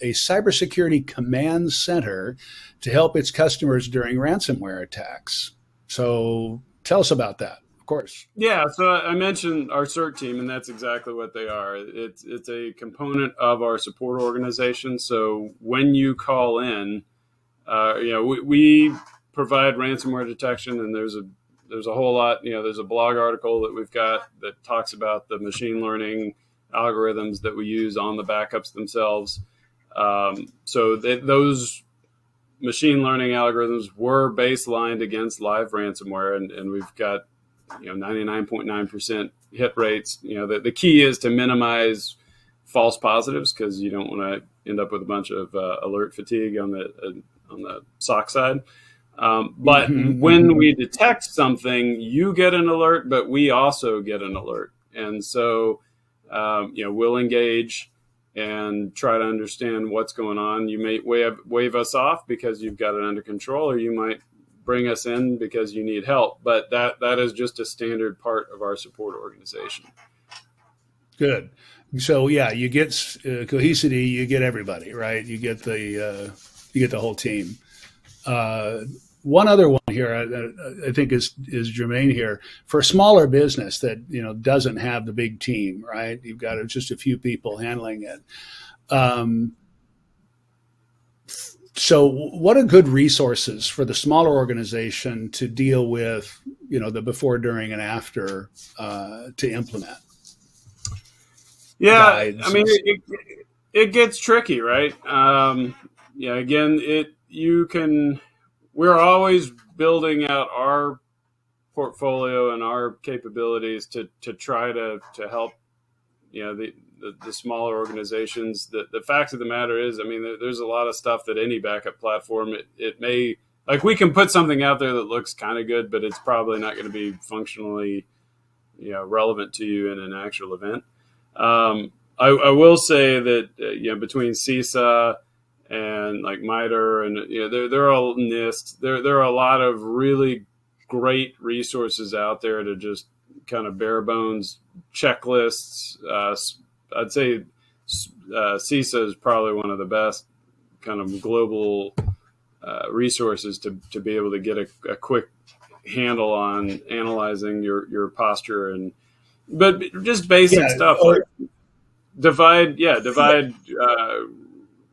B: cybersecurity command center to help its customers during ransomware attacks?" So tell us about that, of course.
C: Yeah, so I mentioned our CERT team, and that's exactly what they are. It's a component of our support organization. So when you call in, we provide ransomware detection, and there's a whole lot. There's a blog article that we've got that talks about the machine learning algorithms that we use on the backups themselves. Those machine learning algorithms were baselined against live ransomware, and we've got 99.9% hit rates. The key is to minimize false positives, because you don't want to end up with a bunch of alert fatigue on the SOC side. But when we detect something, you get an alert, but we also get an alert, and so we'll engage and try to understand what's going on. You may wave us off because you've got it under control, or you might bring us in because you need help. But that is just a standard part of our support organization.
B: Good. So you get Cohesity, you get everybody, right? You get the whole team. One other one here I think is germane here for a smaller business that doesn't have the big team, right? You've got just a few people handling it. So what are good resources for the smaller organization to deal with the before, during, and after to implement?
C: Yeah,
B: guides?
C: I mean it gets tricky, right? We're always building out our portfolio and our capabilities to try to help the smaller organizations. The fact of the matter is, I mean, there's a lot of stuff that any backup platform it may, like, we can put something out there that looks kind of good, but it's probably not going to be functionally relevant to you in an actual event. I will say that between CISA and like MITRE and they're all NIST. There are a lot of really great resources out there to just kind of bare bones checklists. I'd say CISA is probably one of the best kind of global resources to be able to get a quick handle on analyzing your posture, but just basic stuff like divide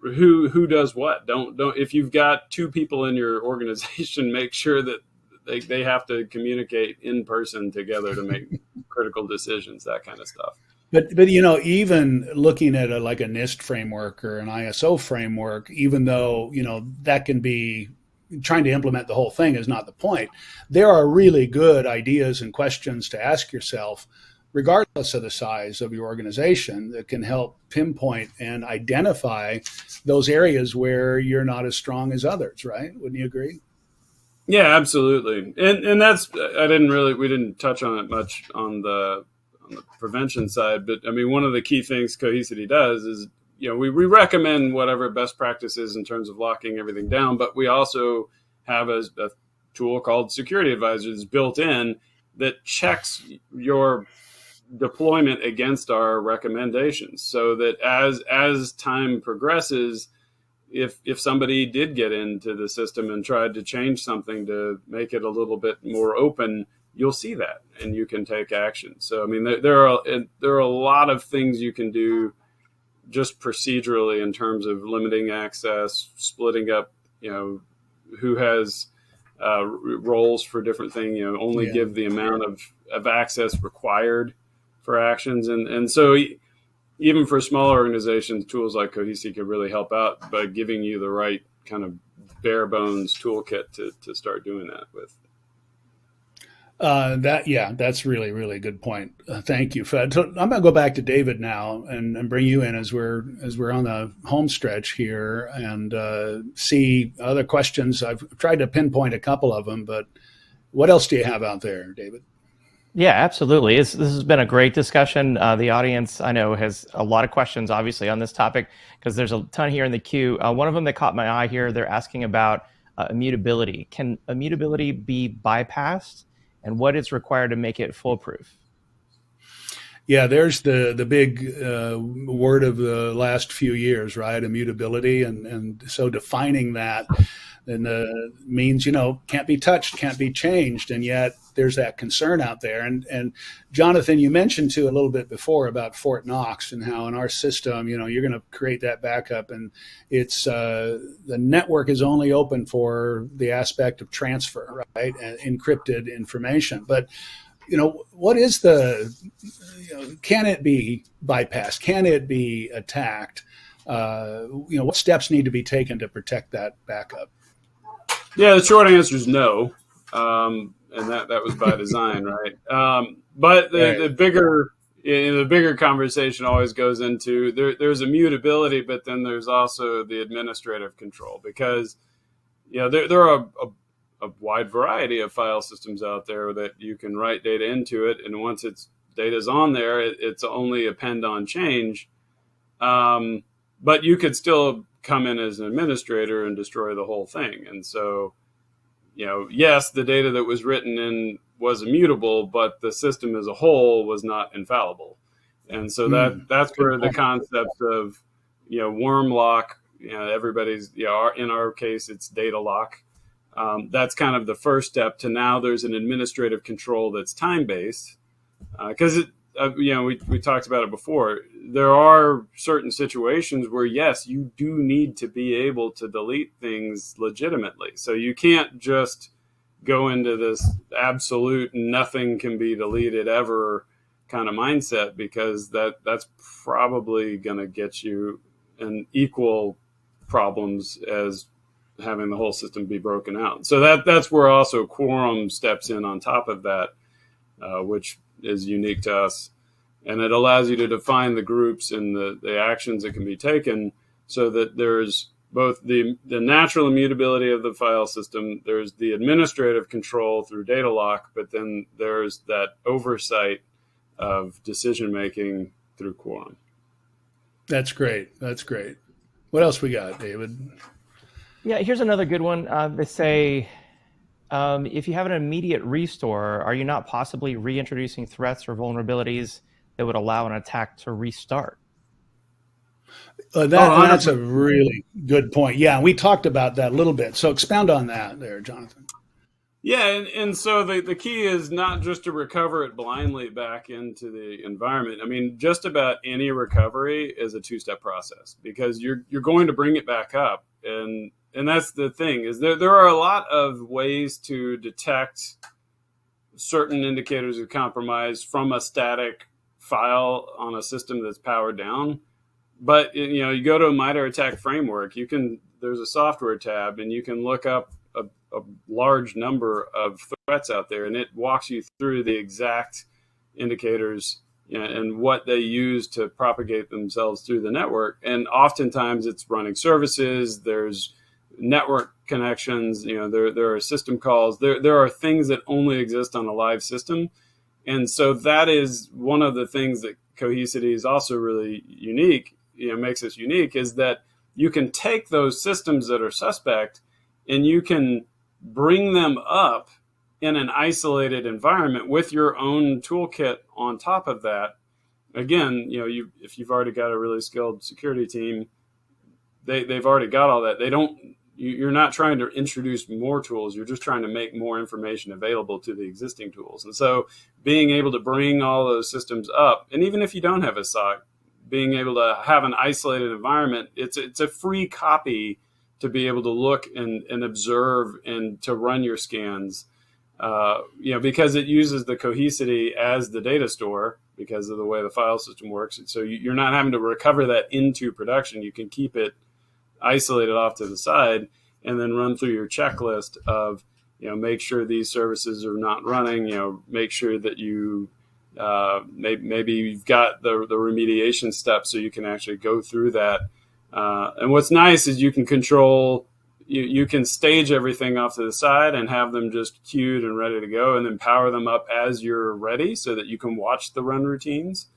C: who does what. Don't if you've got two people in your organization, make sure that they have to communicate in person together to make critical decisions, that kind of stuff.
B: But even looking at a NIST framework or an ISO framework, even though that can be, trying to implement the whole thing is not the point. There are really good ideas and questions to ask yourself, regardless of the size of your organization, that can help pinpoint and identify those areas where you're not as strong as others, right? Wouldn't you agree?
C: Yeah, absolutely. And that's, we didn't touch on it much on the prevention side, but I mean, one of the key things Cohesity does is, we recommend whatever best practices in terms of locking everything down, but we also have a tool called Security Advisors built in that checks your deployment against our recommendations, so that as time progresses, if somebody did get into the system and tried to change something to make it a little bit more open, you'll see that and you can take action. So I mean, there are a lot of things you can do just procedurally in terms of limiting access, splitting up, who has roles for different things, only give the amount of access required for actions. And so even for smaller organizations, tools like Cohesi could really help out by giving you the right kind of bare bones toolkit to start doing that with.
B: That's really, really good point. Thank you, Fed. So I'm going to go back to David now and bring you in as we're on the home stretch here and see other questions. I've tried to pinpoint a couple of them, but what else do you have out there, David?
A: Yeah, absolutely. This has been a great discussion. The audience, I know, has a lot of questions, obviously, on this topic because there's a ton here in the queue. One of them that caught my eye here, they're asking about immutability. Can immutability be bypassed? And what is required to make it foolproof?
B: Yeah, there's the big word of the last few years, right? Immutability, and so defining that and means can't be touched, can't be changed, and yet there's that concern out there. And Jonathan, you mentioned too a little bit before about Fort Knox and how in our system, you're going to create that backup, and it's the network is only open for the aspect of transfer, right, and encrypted information, but what is can it be bypassed? Can it be attacked? What steps need to be taken to protect that backup?
C: Yeah, the short answer is no. And that was by design, right? But the bigger conversation always goes into there's immutability, but then there's also the administrative control, because there are a wide variety of file systems out there that you can write data into it, and once data's on there, it's only append on change. But you could still come in as an administrator and destroy the whole thing. And so, yes, the data that was written in was immutable, but the system as a whole was not infallible. And so that's where the concept of worm lock, everybody's in our case it's data lock. That's kind of the first step to now there's an administrative control that's time-based, because we talked about it before. There are certain situations where, yes, you do need to be able to delete things legitimately. So you can't just go into this absolute nothing can be deleted ever kind of mindset, because that's probably going to get you in equal problems as having the whole system be broken out. So that's where also Quorum steps in on top of that, which is unique to us. And it allows you to define the groups and the actions that can be taken, so that there's both the natural immutability of the file system, there's the administrative control through data lock, but then there's that oversight of decision making through Quorum.
B: That's great. What else we got, David?
A: Yeah, here's another good one. They say, if you have an immediate restore, are you not possibly reintroducing threats or vulnerabilities that would allow an attack to restart?
B: That's a really good point. Yeah, we talked about that a little bit. So expound on that there, Jonathan.
C: Yeah, and so the key is not just to recover it blindly back into the environment. I mean, just about any recovery is a two-step process, because you're going to bring it back up. And that's the thing, is there are a lot of ways to detect certain indicators of compromise from a static file on a system that's powered down. But you go to a MITRE ATT&CK framework, there's a software tab, and you can look up a large number of threats out there, and it walks you through the exact indicators and what they use to propagate themselves through the network. And oftentimes it's running services, there's network connections, there are system calls, there are things that only exist on a live system. And so that is one of the things that Cohesity is also really unique, makes us unique, is that you can take those systems that are suspect and you can bring them up in an isolated environment with your own toolkit on top of that. Again, if you've already got a really skilled security team, they've already got all that. You're not trying to introduce more tools. You're just trying to make more information available to the existing tools. And so being able to bring all those systems up, and even if you don't have a SOC, being able to have an isolated environment, it's a free copy to be able to look and observe and to run your scans, because it uses the Cohesity as the data store because of the way the file system works. And so you're not having to recover that into production. You can keep it isolated off to the side and then run through your checklist of, make sure these services are not running, make sure that you maybe you've got the remediation steps so you can actually go through that. And what's nice is you can control, you can stage everything off to the side and have them just queued and ready to go, and then power them up as you're ready so that you can watch the run routines.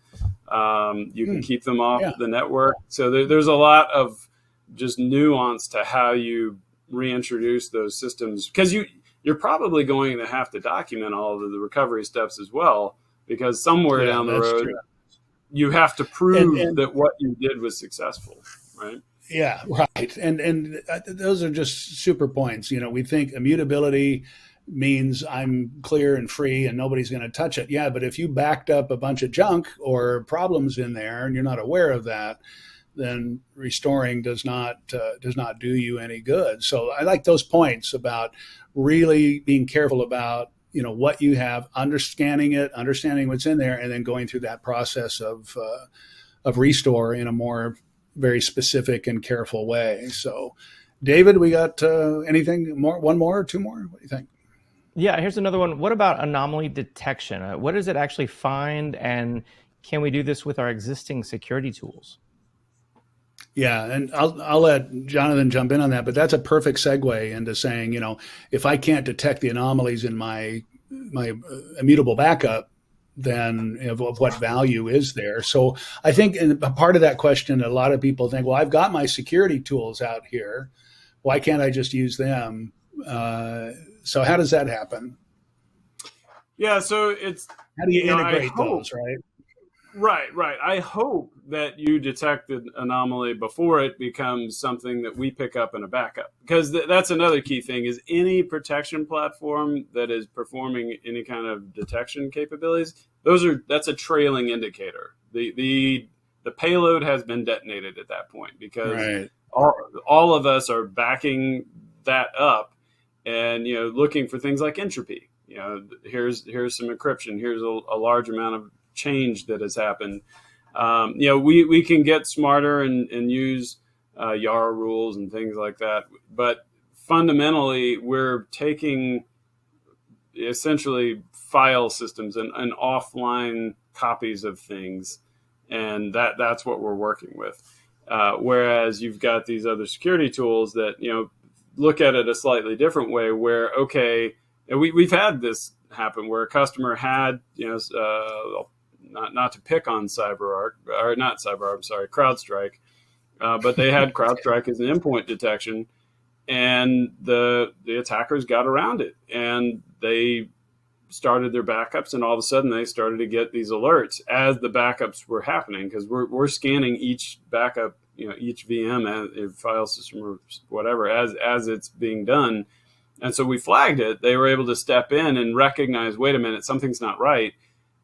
C: You can keep them off the network. So there's a lot of just nuance to how you reintroduce those systems, because you're probably going to have to document all of the recovery steps as well, because somewhere down the road, you have to prove that what you did was successful, right?
B: Yeah, right. And those are just super points. We think immutability means I'm clear and free and nobody's going to touch it. Yeah, but if you backed up a bunch of junk or problems in there and you're not aware of that, then restoring does not do you any good. So I like those points about really being careful about what you have, understanding what's in there, and then going through that process of restore in a more very specific and careful way. So, David, we got anything more? One more or two more? What do you think?
A: Yeah, here's another one. What about anomaly detection? What does it actually find, and can we do this with our existing security tools?
B: Yeah, and I'll let Jonathan jump in on that, but that's a perfect segue into saying, if I can't detect the anomalies in my immutable backup, then of what value is there? So I think a part of that question, a lot of people think, well, I've got my security tools out here. Why can't I just use them? So how does that happen?
C: Yeah, so it's
B: how do you integrate those, right?
C: Right. I hope that you detect the anomaly before it becomes something that we pick up in a backup, because that's another key thing is any protection platform that is performing any kind of detection capabilities, that's a trailing indicator. The payload has been detonated at that point, because all of us are backing that up and looking for things like entropy. Here's some encryption. Here's a large amount of change that has happened. We can get smarter and use YARA rules and things like that, but fundamentally we're taking essentially file systems and offline copies of things, and that's what we're working with. Whereas you've got these other security tools that look at it a slightly different way, where we've had this happen where a customer had not to pick on CrowdStrike, but they had CrowdStrike as an endpoint detection, and the attackers got around it, and they started their backups, and all of a sudden they started to get these alerts as the backups were happening, because we're scanning each backup, each VM, file system or whatever, as it's being done. And so we flagged it. They were able to step in and recognize, wait a minute, something's not right.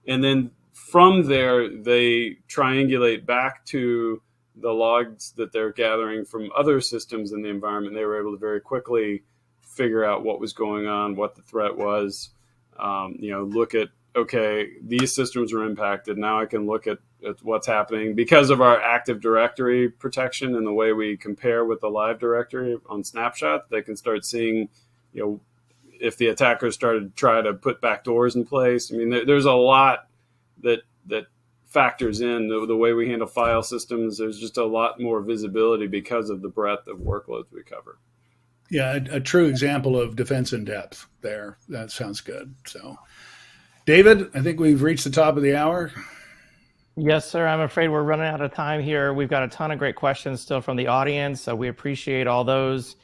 C: And then from there, they triangulate back to the logs that they're gathering from other systems in the environment. They were able to very quickly figure out what was going on, what the threat was, look at, okay, these systems are impacted. Now I can look at what's happening because of our Active Directory protection and the way we compare with the live directory on snapshot. They can start seeing, if the attackers started to try to put backdoors in place. I mean, there's a lot that factors in the way we handle file systems. There's just a lot more visibility because of the breadth of workloads we cover.
B: Yeah, a true example of defense in depth there. That sounds good. So, David, I think we've reached the top of the hour.
A: Yes, sir. I'm afraid we're running out of time here. We've got a ton of great questions still from the audience, so we appreciate all those.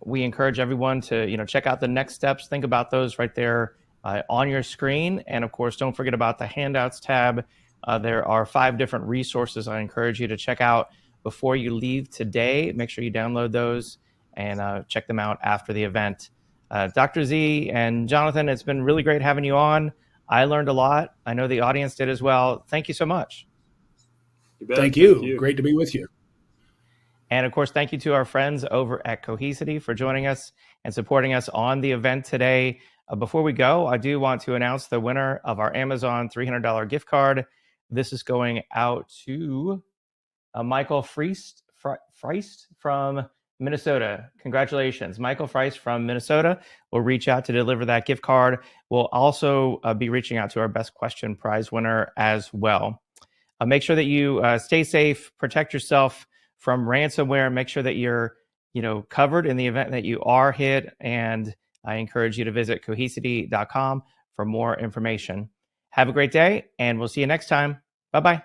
A: We encourage everyone to check out the next steps. Think about those right there on your screen. And of course, don't forget about the handouts tab. There are 5 different resources I encourage you to check out before you leave today. Make sure you download those and check them out after the event. Dr. Z and Jonathan, it's been really great having you on. I learned a lot. I know the audience did as well. Thank you so much.
C: You bet.
B: Thank you.
C: Thank you.
B: Great to be with you.
A: And of course, thank you to our friends over at Cohesity for joining us and supporting us on the event today. Before we go, I do want to announce the winner of our Amazon $300 gift card. This is going out to Michael Freist from Minnesota. Congratulations. Michael Freist from Minnesota will reach out to deliver that gift card. We'll also be reaching out to our best question prize winner as well. Make sure that you stay safe, protect yourself from ransomware. Make sure that you're covered in the event that you are hit. And I encourage you to visit cohesity.com for more information. Have a great day, and we'll see you next time. Bye-bye.